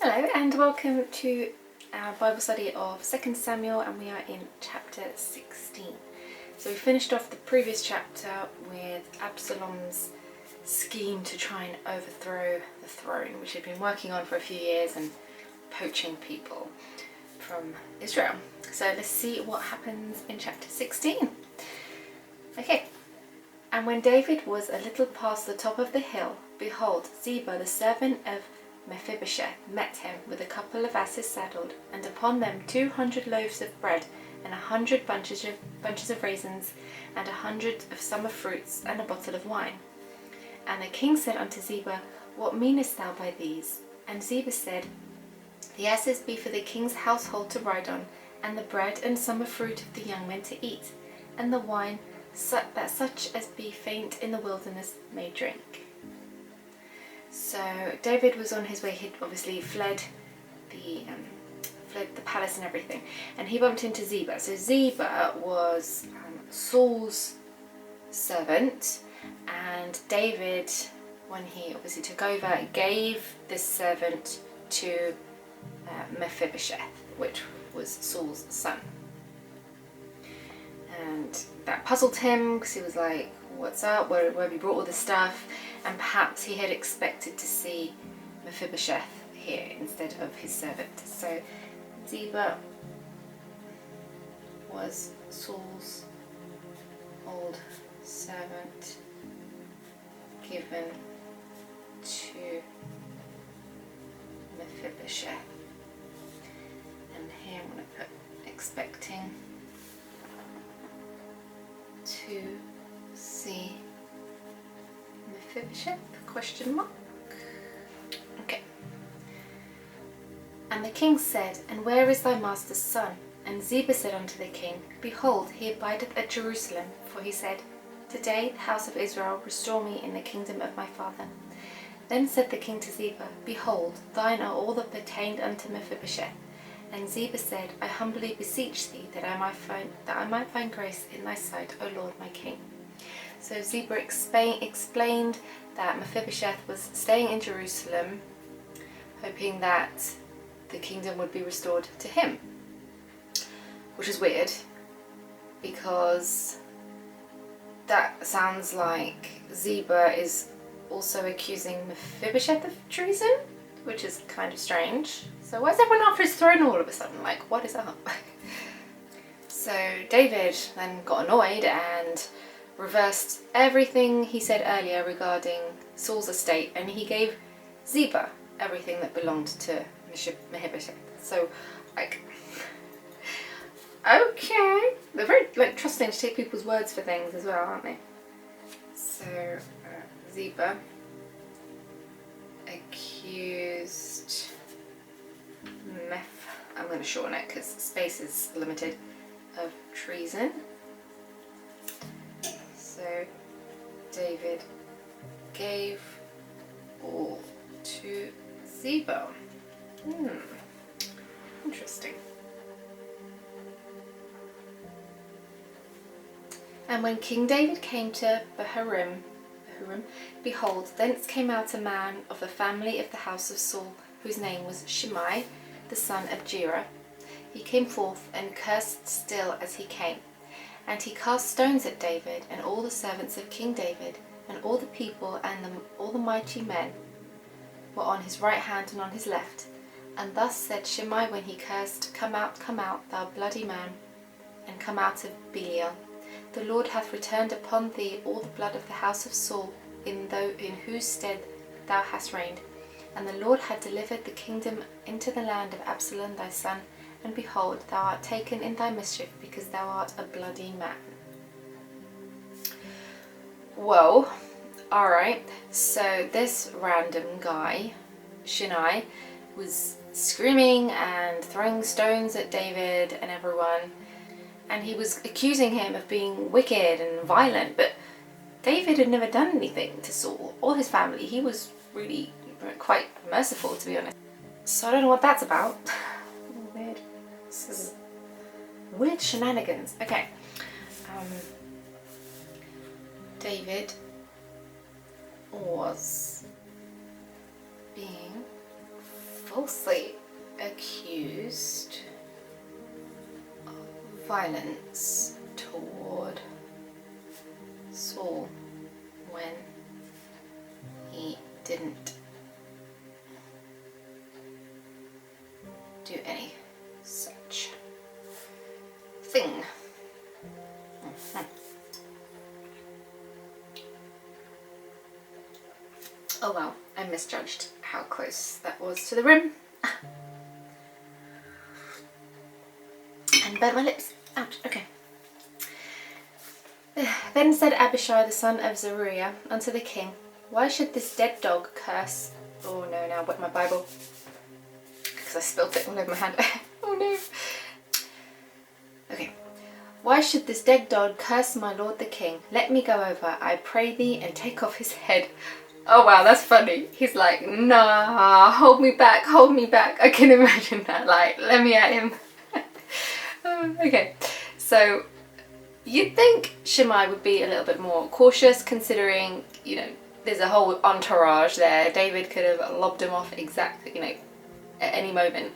Hello and welcome to our Bible study of 2 Samuel, and we are in chapter 16. So we finished off the previous chapter with Absalom's scheme to try and overthrow the throne, which he'd been working on for a few years and poaching people from Israel. So let's see what happens in chapter 16. Okay. And when David was a little past the top of the hill, behold, Ziba, the servant of Mephibosheth, met him with a couple of asses saddled, and upon them 200 loaves of bread, and 100 bunches of raisins, and 100 of summer fruits, and a bottle of wine. And the king said unto Ziba, What meanest thou by these? And Ziba said, The asses be for the king's household to ride on, and the bread and summer fruit of the young men to eat, and the wine that such as be faint in the wilderness may drink. So David was on his way. He'd obviously fled the palace and everything, and he bumped into Ziba. So Ziba was Saul's servant, and David, when he obviously took over, gave this servant to Mephibosheth, which was Saul's son. And that puzzled him because he was like, what's up? Where have you brought all this stuff? And perhaps he had expected to see Mephibosheth here instead of his servant. So Ziba was Saul's old servant given to Mephibosheth. And here I'm going to put expecting to see Mephibosheth, question mark. Okay. And the king said, And where is thy master's son? And Ziba said unto the king, Behold, he abideth at Jerusalem. For he said, Today the house of Israel restore me in the kingdom of my father. Then said the king to Ziba, Behold, thine are all that pertained unto Mephibosheth. And Ziba said, I humbly beseech thee that I might find grace in thy sight, O Lord my king. So Ziba explained that Mephibosheth was staying in Jerusalem, hoping that the kingdom would be restored to him. Which is weird, because that sounds like Ziba is also accusing Mephibosheth of treason, which is kind of strange. So why is everyone after his throne all of a sudden? Like, what is up? So David then got annoyed and reversed everything he said earlier regarding Saul's estate, and he gave Ziba everything that belonged to Mephibosheth. So, like, okay. They're very, trusting to take people's words for things as well, aren't they? So, Ziba accused I'm going to shorten it because space is limited, of treason. So David gave all to Ziba. Interesting. And when King David came to Bahurim, behold, thence came out a man of the family of the house of Saul, whose name was Shimei, the son of Gera. He came forth and cursed still as he came. And he cast stones at David and all the servants of King David, and all the people and all the mighty men were on his right hand and on his left. And thus said Shimei when he cursed, Come out, thou bloody man, and come out of Belial. The Lord hath returned upon thee all the blood of the house of Saul, in whose stead thou hast reigned. And the Lord had delivered the kingdom into the land of Absalom thy son, and behold, thou art taken in thy mischief, because thou art a bloody man. Whoa, alright, so this random guy, Shimei, was screaming and throwing stones at David and everyone, and he was accusing him of being wicked and violent, but David had never done anything to Saul or his family. He was really quite merciful, to be honest. So I don't know what that's about. Weird. This is weird shenanigans. Okay. David was being falsely accused of violence toward Saul when he didn't do any such thing. Oh well, I misjudged how close that was to the rim. And burnt my lips. Ouch, okay. Then said Abishai the son of Zeruiah unto the king, why should this dead dog curse? Oh no, now I wet my Bible. Because I spilt it all over my hand. Oh no. Okay. Why should this dead dog curse my lord the king? Let me go over, I pray thee, and take off his head. Oh wow, that's funny. He's like, nah, hold me back, hold me back. I can imagine that, like, let me at him. Okay, so you'd think Shimei would be a little bit more cautious, considering, you know, there's a whole entourage there. David could have lobbed him off exactly, you know, at any moment.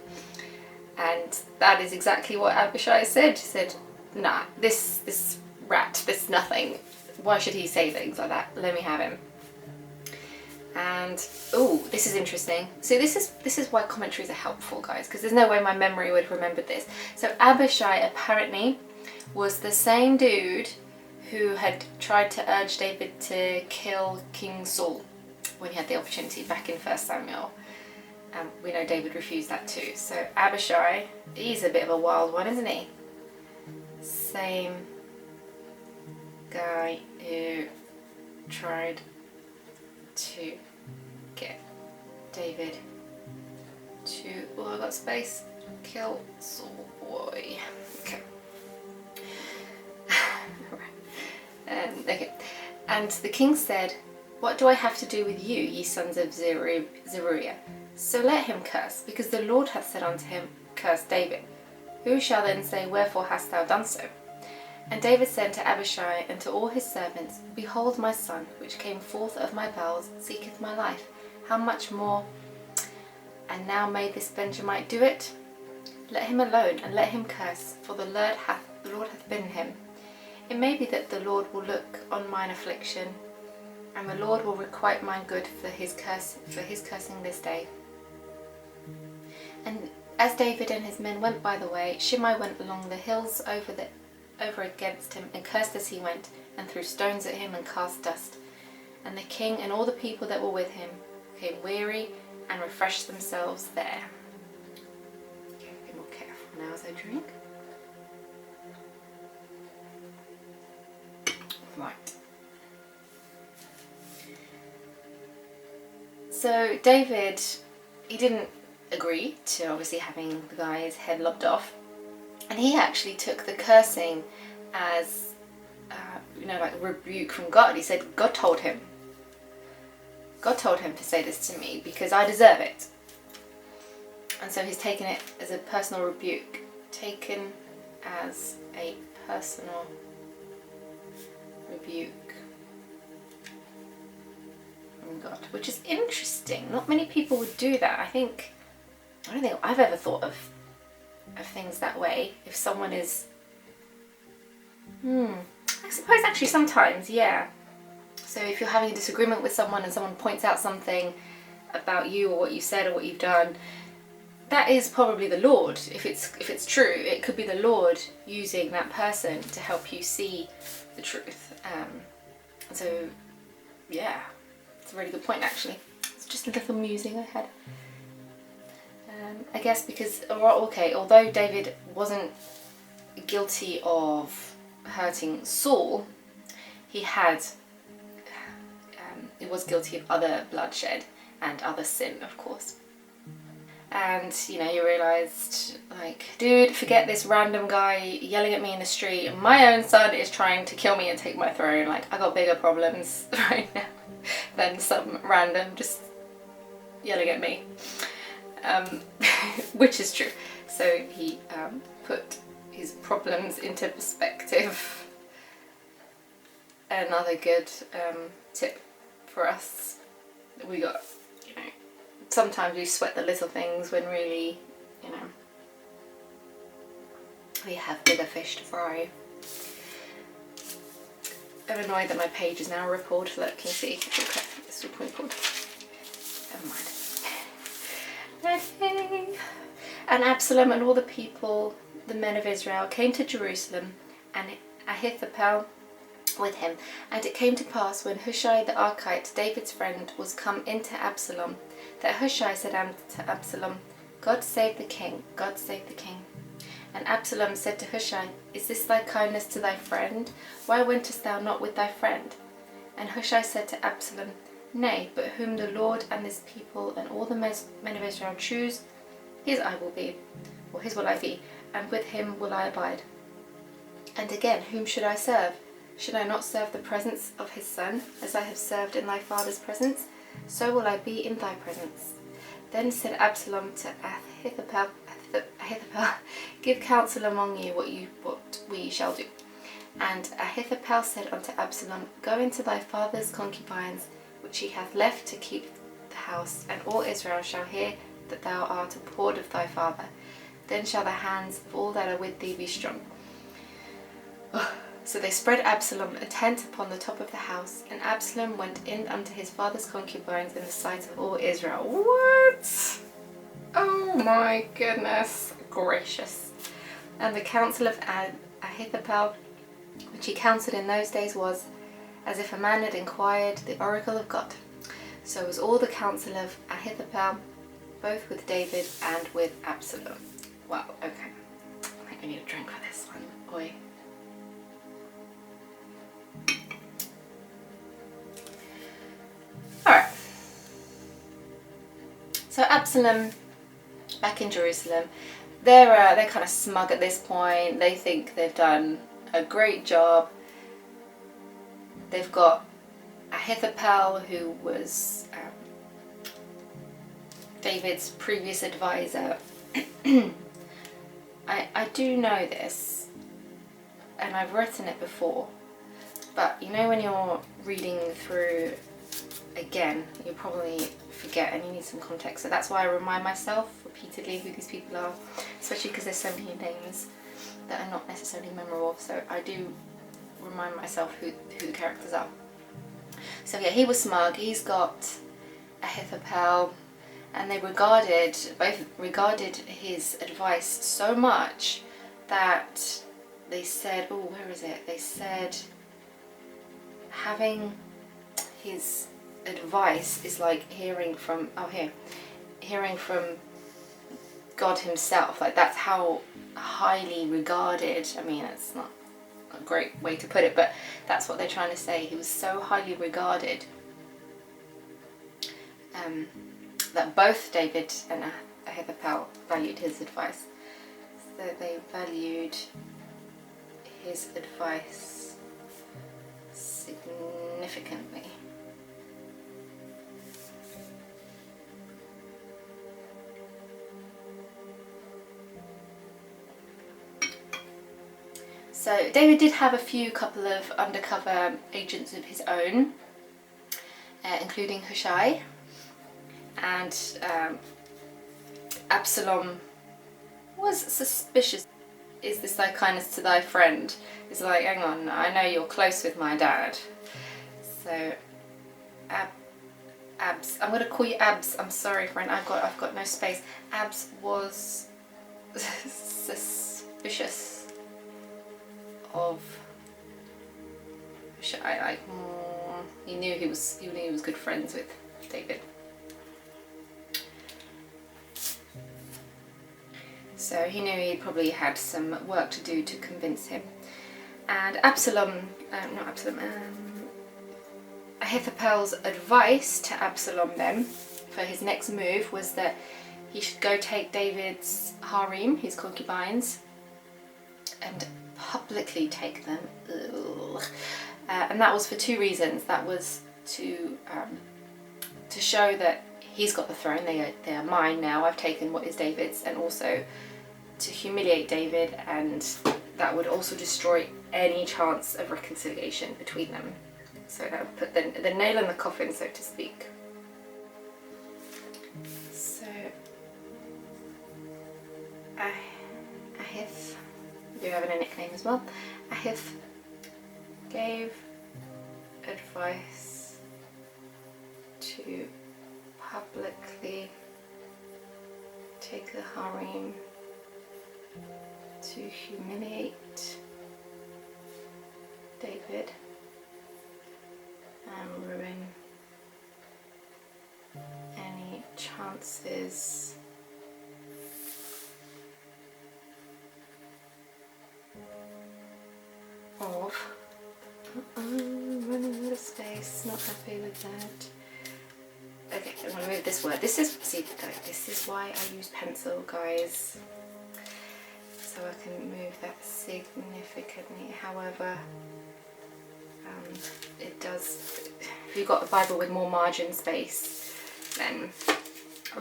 And that is exactly what Abishai said. She said, nah, this rat, this nothing, why should he say things like that? Let me have him. And oh, this is interesting. So this is why commentaries are helpful, guys, because there's no way my memory would have remembered this. So Abishai apparently was the same dude who had tried to urge David to kill King Saul when he had the opportunity back in 1 Samuel. We know David refused that too. So Abishai, he's a bit of a wild one, isn't he? Same guy who tried to get David to, oh, I got space, kill Saul boy. Okay. Okay. And the king said, what do I have to do with you, ye sons of Zeruiah? So let him curse, because the Lord hath said unto him, curse David. Who shall then say, wherefore hast thou done so? And David said to Abishai and to all his servants, behold, my son, which came forth of my bowels, seeketh my life. How much more? And now may this Benjamite do it? Let him alone, and let him curse, for the Lord hath bidden him. It may be that the Lord will look on mine affliction, and the Lord will requite mine good for his cursing this day. And as David and his men went by the way, Shimei went along the hills over against him, and cursed as he went, and threw stones at him, and cast dust. And the king and all the people that were with him became weary, and refreshed themselves there. Okay, be more careful now as I drink. Right. So David, he didn't agree to obviously having the guy's head lopped off, and he actually took the cursing as, you know, like a rebuke from God. He said, God told him to say this to me because I deserve it. And so he's taken it as a personal rebuke, taken as a personal rebuke from God, which is interesting. Not many people would do that. I don't think I've ever thought of things that way. If someone is, I suppose actually sometimes, yeah. So if you're having a disagreement with someone and someone points out something about you or what you said or what you've done, that is probably the Lord. If it's true, it could be the Lord using that person to help you see the truth. So yeah, it's a really good point actually. It's just a little musing I had. I guess because, okay, although David wasn't guilty of hurting Saul, he was guilty of other bloodshed and other sin, of course. And, you know, he realised, like, dude, forget this random guy yelling at me in the street. My own son is trying to kill me and take my throne. Like, I got bigger problems right now than some random just yelling at me. Which is true. So he put his problems into perspective. Another good tip for us. We got, you know, sometimes we sweat the little things when really, you know, we have bigger fish to fry. I'm annoyed that my page is now rippled. Look, can you see? Okay, this will probably pulled. Never mind. Okay. And Absalom and all the people, the men of Israel, came to Jerusalem, and Ahithophel with him. And it came to pass, when Hushai the Archite, David's friend, was come into Absalom, that Hushai said unto Absalom, God save the king, God save the king. And Absalom said to Hushai, Is this thy kindness to thy friend? Why wentest thou not with thy friend? And Hushai said to Absalom, Nay, but whom the Lord and this people and all the men of Israel choose, his I will be, or his will I be, and with him will I abide. And again, whom should I serve? Should I not serve the presence of his son, as I have served in thy father's presence? So will I be in thy presence. Then said Absalom to Ahithophel, Give counsel among you what we shall do. And Ahithophel said unto Absalom, Go into thy father's concubines, which he hath left to keep the house, and all Israel shall hear that thou art abhorred of thy father. Then shall the hands of all that are with thee be strong. So they spread Absalom a tent upon the top of the house, and Absalom went in unto his father's concubines in the sight of all Israel. What? Oh my goodness gracious. And the counsel of Ahithophel, which he counselled in those days, was as if a man had inquired the oracle of God. So was all the counsel of Ahithophel, both with David and with Absalom. Wow, okay. I think we need a drink for this one. Oi. Alright. So Absalom, back in Jerusalem, they're kind of smug at this point. They think they've done a great job. They've got Ahithophel, who was David's previous advisor. I do know this, and I've written it before, but you know when you're reading through again, you probably forget and you need some context. So that's why I remind myself repeatedly who these people are, especially because there's so many names that are not necessarily memorable. So I do remind myself who the characters are. So yeah, he was smug. He's got Ahithophel, and they both regarded his advice so much that they said, oh, where is it? They said having his advice is like hearing from God himself. Like, that's how highly regarded. I mean, it's not a great way to put it, but that's what they're trying to say. He was so highly regarded that both David and Ahithophel valued his advice. So they valued his advice significantly. So David did have a couple of undercover agents of his own, including Hushai, and Absalom was suspicious. Is this thy kindness to thy friend? He's like, hang on, I know you're close with my dad. So Abs, I'm going to call you Abs. I'm sorry, friend. I've got no space. Abs was suspicious of Hushai. He knew he was good friends with David. So he knew he probably had some work to do to convince him. And Ahithophel's advice to Absalom then for his next move was that he should go take David's harem, his concubines, and publicly take them. And that was for two reasons. That was to show that he's got the throne, they are mine now, I've taken what is David's, and also to humiliate David, and that would also destroy any chance of reconciliation between them. So that would put the nail in the coffin, so to speak. Ahith, you have a nickname as well, Ahith gave advice to publicly take the harem to humiliate David and ruin any chances of running out of space. Not happy with that. Okay, I'm gonna move this word. This is, see, this is why I use pencil, guys, so I can move that significantly. However, it does, if you've got a Bible with more margin space, then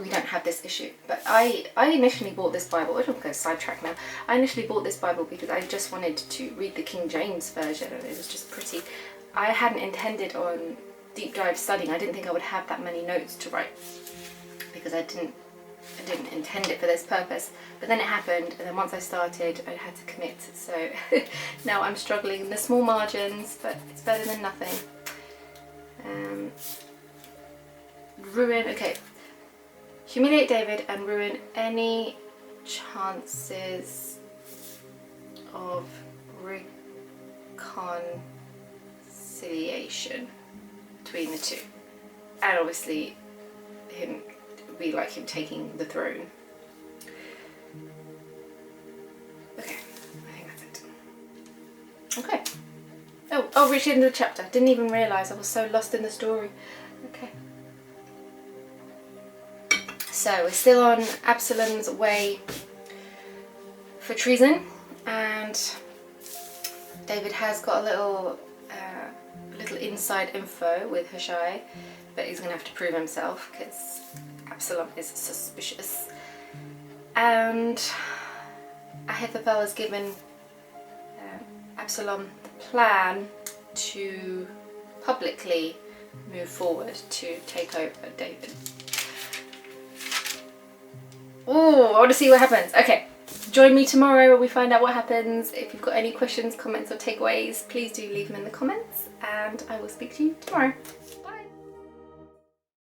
we don't have this issue. But I initially bought this Bible, I don't go sidetrack now, I initially bought this Bible because I just wanted to read the King James version, and it was just pretty. I hadn't intended on deep dive studying. I didn't think I would have that many notes to write because I didn't intend it for this purpose, but then it happened, and then once I started I had to commit, so now I'm struggling in the small margins, but it's better than nothing. Ruin, okay, humiliate David and ruin any chances of reconciliation between the two, and obviously him be like him taking the throne. Okay, I think that's it. Okay. Oh, I'll reach the end of the chapter. Didn't even realise, I was so lost in the story. Okay. So we're still on Absalom's way for treason, and David has got a little inside info with Hushai, but he's going to have to prove himself because Absalom is suspicious. And Ahithophel has given Absalom the plan to publicly move forward to take over David. Oh, I want to see what happens. Okay, join me tomorrow when we find out what happens. If you've got any questions, comments or takeaways, please do leave them in the comments, and I will speak to you tomorrow.